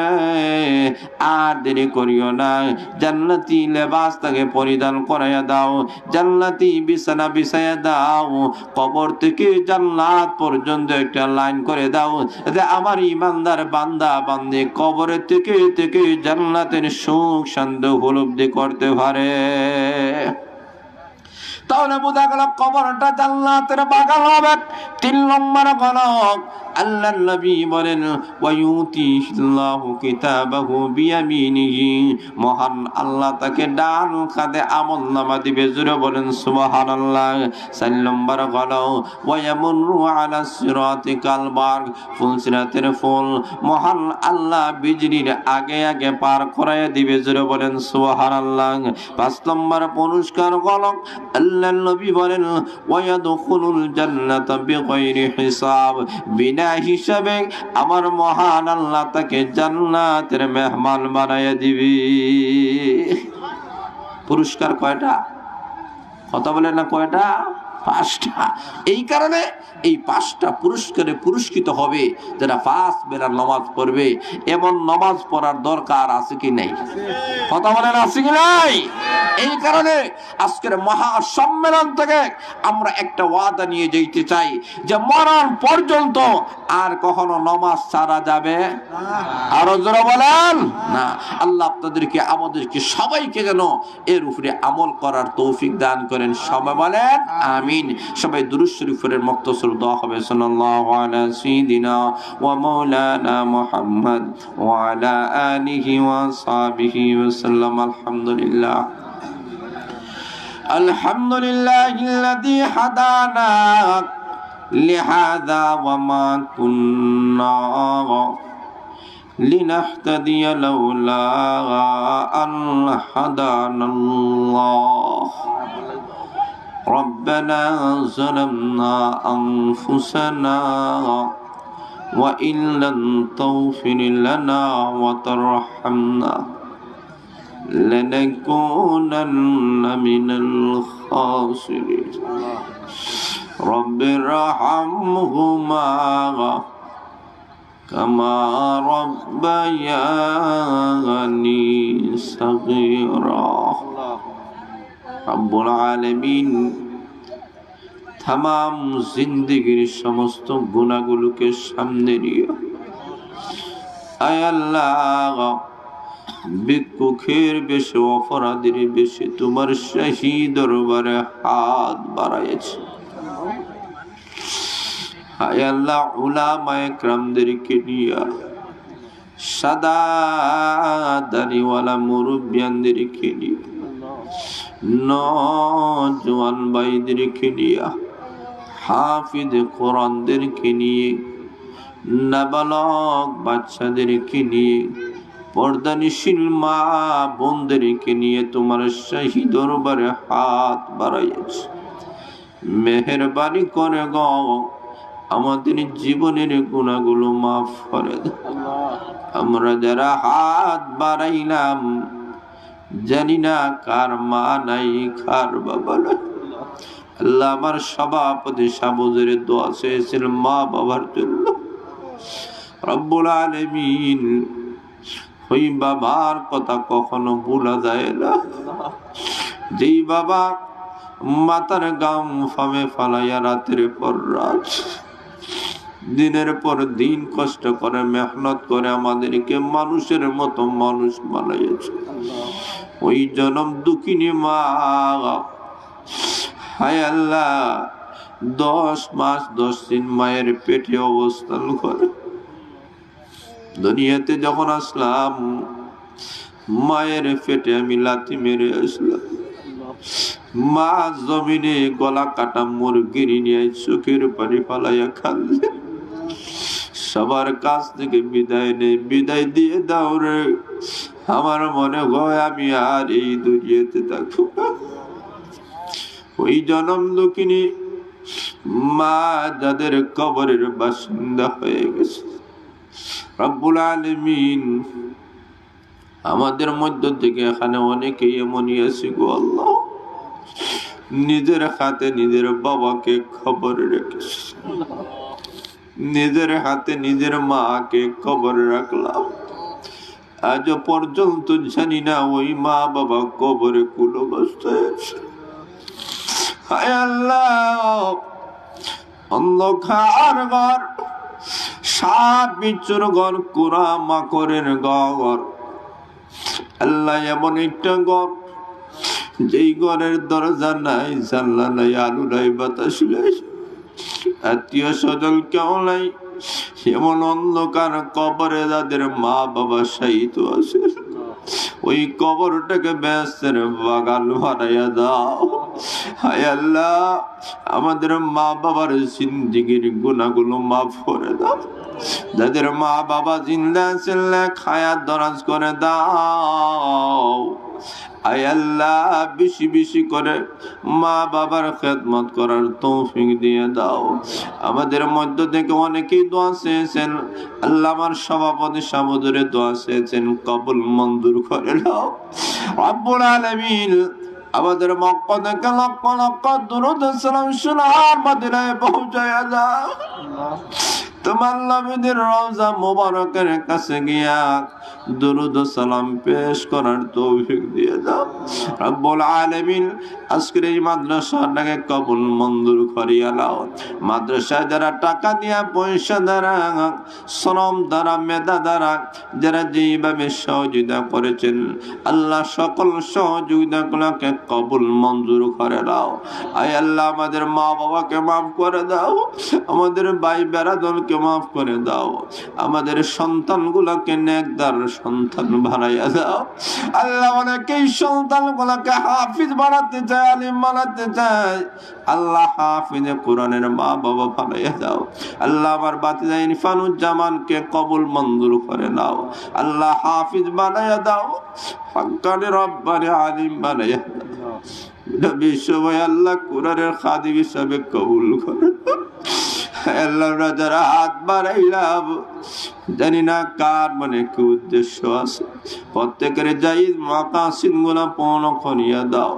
আর দেরি করিও না, জান্নাতি লেবাস তাকে পরিধান করাইয়া দাও, জান্নাতি বিছানা বিছাইয়া দাও, কবর থেকে জান্নাত পর্যন্ত একটা লাইন করে দাও, যে আমার ইমানদার বান্দা বান্দি কবরের থেকে জান্নাতের সুখ শান্তি উপলব্ধি করতে পারে। তাহলে বোঝা গেল কবরটা জান্নাতের বাগান হবে। 3 নম্বর হলো আল্লাহর নবী বলেন ওয়ায়ুতিল্লাহু কিতাবাহু বিয়ামিনিহি। মহান আল্লাহ তাকে ডান কাঁধে আমলনামা দিবে। জোরে বলেন সুবহানাল্লাহ। 4 নম্বর হলো ওয়ায়ামুরু আলা সিরাতি কালবার্গ। ফুলসিরাতের ফুল মহান আল্লাহ বিজলির আগে আগে পার করাইয়া দিবে। জোরে বলেন সুবহানাল্লাহ। 5 নম্বর পুরস্কার হলো আল্লাহর নবী বলেন ওয়ায়াদখুলুল জান্নাতা বিগাইরি হিসাব। বিনা হিসাবে আমার মহান আল্লাহ তাকে জান্নাতের মেহমান বানাইয়া দিবে। পুরস্কার কয়টা? কথা বলে না কয়টা? 5টা। এই কারণে এই 5টা পুরস্কারে পুরস্কৃত হবে যারা 5 বেলা নামাজ পড়বে। এমন নামাজ পড়ার দরকার আছে কি নাই? কথা বলেন আছে কি নাই? এই কারণে আজকের মহা সম্মেলন থেকে আমরা একটা ওয়াদা নিয়ে যেতে চাই যে মরণ পর্যন্ত আর কখনো নামাজ ছাড়া যাবে আরো জোরে বলেন না। আল্লাহ আপনাদেরকে আমাদেরকে সবাইকে যেন এর উপরে আমল করার তৌফিক দান করেন। সবাই বলেন আমিন। সবাই দুরূদ শরীফের মুক্তসর দোয়া হবে সাল্লাল্লাহু আলা সাইয়্যিদিনা ওয়া মাওলানা মুহাম্মদ ওয়া আলা আলিহি ওয়া সাহবিহি ওয়া সাল্লাম। আলহামদুলিল্লাহ আলহামদুলিল্লাহিল্লাযী হাদানা লিহাযা ওয়া মা কুন্না লিনাহতাদিয়া লাউলা আন হাদানাল্লাহ। ربنا ظلمنا أنفسنا وإن لم تغفر لنا وترحمنا لنكونن من الخاسرين رب ارحمهما كما ربياني صغيرا রব্বুল আলামিন तमाम जिंदगीर समस्त गुनाहগুলোকে সামনে নিয়ে আয় আল্লাহ ভিক্ষুকের বেশে অপরাধীর বেশে তোমার শাহী দরবারে হাত বাড়াইছি। আয় আল্লাহ উলামায়ে কেরামদেরকে নিয়ে সাদা দাড়িওয়ালা মুরব্বিয়ানদেরকে নিয়ে নওজওয়ান ভাইদেরকে নিয়ে হাফিজ কোরআনদেরকে নিয়ে নাবালক বাচ্চাদেরকে নিয়ে পর্দানিশীল মা বোনদেরকে নিয়ে তোমার শাহী দরবারে হাত বাড়াইছি। মেহেরবানি করে গো আমাদের জীবনের গুনাহগুলো মাফ করে দাও। আমরা যারা হাত বাড়াইলাম জানি না কার মা নাই কার বাবা নাই। আল্লাহ আমার সভাপতি সাবুজের দোয়া চেয়েছিল মা বাবার জন্য। রব্বুল আলামিন ওই বাবার কথা কখনো ভোলা যায় না। যেই বাবা মাথার গাম ফামে ফালাইয়া রাতের পর রাত দিনের পর দিন কষ্ট করে মেহনত করে আমাদেরকে মানুষের মতো মানুষ বানাইয়াছে। ওই জনম দুঃখিনী মা, হায় আল্লাহ 10 মাস 10 দিন মায়ের পেটে অবস্থান করে। দুনিয়াতে যখন আসলাম মায়ের পেটে আমি লাথি মেরে আসলাম। মা জমিনে গলা কাটা মুরগির নিয়ে চোখের পানি ফালাইয়া খালে। সবার কাছ থেকে বিদায় নেই, বিদায় দিয়ে দাও রে। আমার মনে হয় আমি আর এই দুনিয়াতে থাকবো না। ওই জনম দুঃখিনী মা যাদের কবরের বাসিন্দা হয়ে গেছে, রব্বুল আলামিন আমাদের মধ্য থেকে এখানে অনেকেই এমনই আছে গো আল্লাহ, নিজের হাতে নিজের বাবাকে খবরে রেখেছে, নিজের হাতে নিজের মাকে কবরে রাখলাম। আজ পর্যন্ত জানি না ওই মা বাবা কবরে কোন অবস্থায় আছে। হায় আল্লাহ, অন্ধকার ঘর, সাপ বিচ্ছুর ঘর, কুড়া মাকড়ের ঘর। আল্লাহ এমন একটা ঘর, যেই ঘরের দরজা নাই, জানলা নাই, আলো নাই, বাতাস নাই, আত্মীয় স্বজন কেউ নাই। এমন অন্ধকার কবরে যাদের মা বাবা শায়িত আছে, ওই কবরটাকে বেহেশতের বাগান বানাইয়া দাও। হায় আল্লাহ, আমাদের মা বাবার জিন্দেগির গুনাহগুলো মাফ করে দাও। যাদের মা বাবা জিন্দা আছেন হায়াত দরাজ করে দাও। আয় আল্লাহ, বেশি বেশি করে মা বাবার খেদমত করার তৌফিক দিয়ে দাও। আমাদের মধ্য থেকে অনেকেই দোয়া চেয়েছেন, আল্লাহ আমার সভাপতি সামুদ্রে দোয়া চেয়েছেন, কবুল মঞ্জুর করে দাও রব্বুল আলামিন। আমাদের মক্কা থেকে লক্ষ লক্ষ দুরূদ সালাম সোনার মদিনায় পৌঁছায়া দাও। তোমার নবীদের রওজা মুবারকের কাছে গিয়া দুরূদ সালাম পেশ করার তৌফিক দিয়ে দাও রব্বুল আলামিন। আজকের এই মাদ্রাসাটাকে কবুল মঞ্জুর করিয়া নাও। মাদ্রাসায় যারা টাকা দিয়া, পয়সা দ্বারা, শ্রম দ্বারা, মেধা দ্বারা যারা যেইভাবে সহযোগিতা করেছেন, আল্লাহ সকল সহযোগিতাগুলোকে কবুল মঞ্জুর করে দাও। আয় আল্লাহ, আমাদের মা বাবাকে মাফ করে দাও, আমাদের ভাই বেরাদরকে মাফ করে দাও, আমাদের সন্তানগুলোকে নেকদার সন্তান বানাইয়া দাও। আল্লাহ, অনেকেই সন্তানগুলোকে হাফিজ বানাতে চায়, আলিম বানাতে চায়, আল্লাহ হাফিজে কোরআনের মা বাবা বানাইয়া দাও। আল্লাহ, আমার বাতিজা ইরফানুজ্জামানকে কবুল মঞ্জুর করে নাও। আল্লাহ, হাফিজ বানাইয়া দাও, হক্কানি রব্বানি আলিম বানাইয়া দাও। বিশ্বময় আল্লাহ কোরআনের খাদিম হিসাবে কবুল করে। আল্লাহ, যারা হাত বাড়াইলাম, জানি না কার মনে কি উদ্দেশ্য আছে, প্রত্যেকের জায়েজ মাকাসিদ গুলা পূর্ণ করিয়া দাও।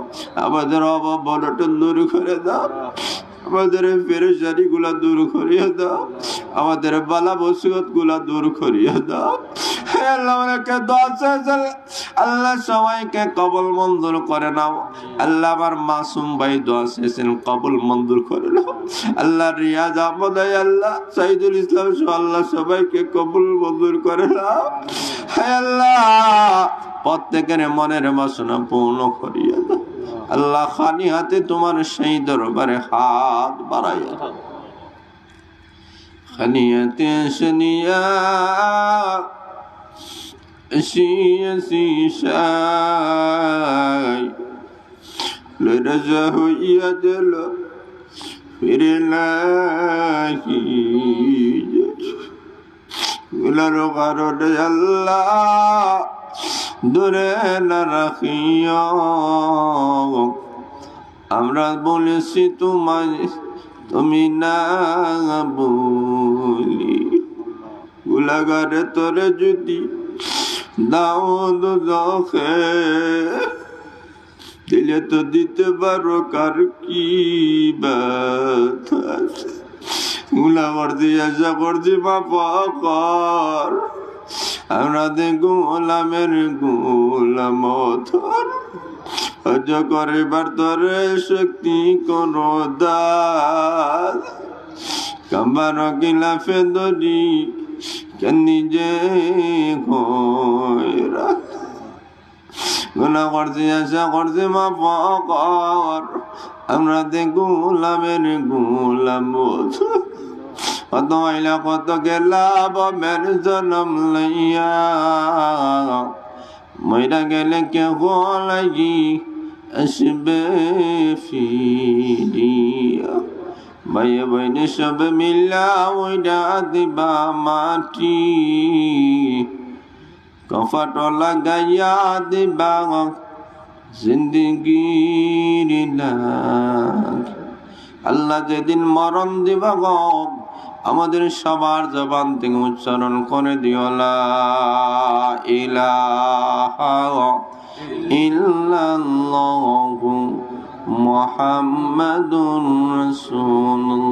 আমাদের অভাব বড়টা দূর করে দাও, আমাদের পেরেশানি গুলা দূর করিয়া দাও, আমাদের বালা মুসিবত গুলা দূর করিয়া দাও। আল্লাহ, সবাইকে কবুল মঞ্জুর করে নাও। আল্লাহ, আমার মাসুম ভাই দোয়া চেয়েছেন, কবুল মঞ্জুর করে নাও। আল্লাহ, রিয়াজ আহমদ, আল্লাহ সাইদুল ইসলাম সহ আল্লাহ সবাইকে কবুল মঞ্জুর করে নাও। হে আল্লাহ, প্রত্যেকের মনের বাসনা পূর্ণ করিয়া দাও। আল্লাহ, খালি হাতে তোমার সেই দরবারে হাত বাড়াইয়া দাও। খালি হাতে শনিয়া শিশাই লরজা হইয়া দিল ফিরে নাহি গুলার কারণে আল্লাহ দূরে না রাখিও। আমরা বলেছি তোমায়, তুমি না বলি, গুলাগারে তোরে যদি দাও দুজখে দিলে তো দিতে পারো, কার কি ব্যথা আছে। গুলা করছি, আশা করছি মাফ কর। আমরা দেখো গোলামের গোলাম থর, হজ করিবার তোরে শক্তি করো দান কাম্বার গিলাফে দরি নিজে কইরা গুনাহ করছি আশা করছি মাফ কর আমরা গুলামের গুলাম কত আইলা কত গেলা বামের জনম লইয়া মইরা গেলে কে লাগি আসবে ফিরিয়া ভাইয়ে বইনে সব মিলা ওইটা দিবা মাটি কফাট লাগাইয়া দিবা জিন্দগির লাগ আল্লাহ যেদিন মরণ দিবা গো আমাদের সবার জবান থেকে উচ্চারণ করে দিও লা ইলাহা ইল্লাল্লাহু মুহাম্মাদুর রাসূলুল্লাহ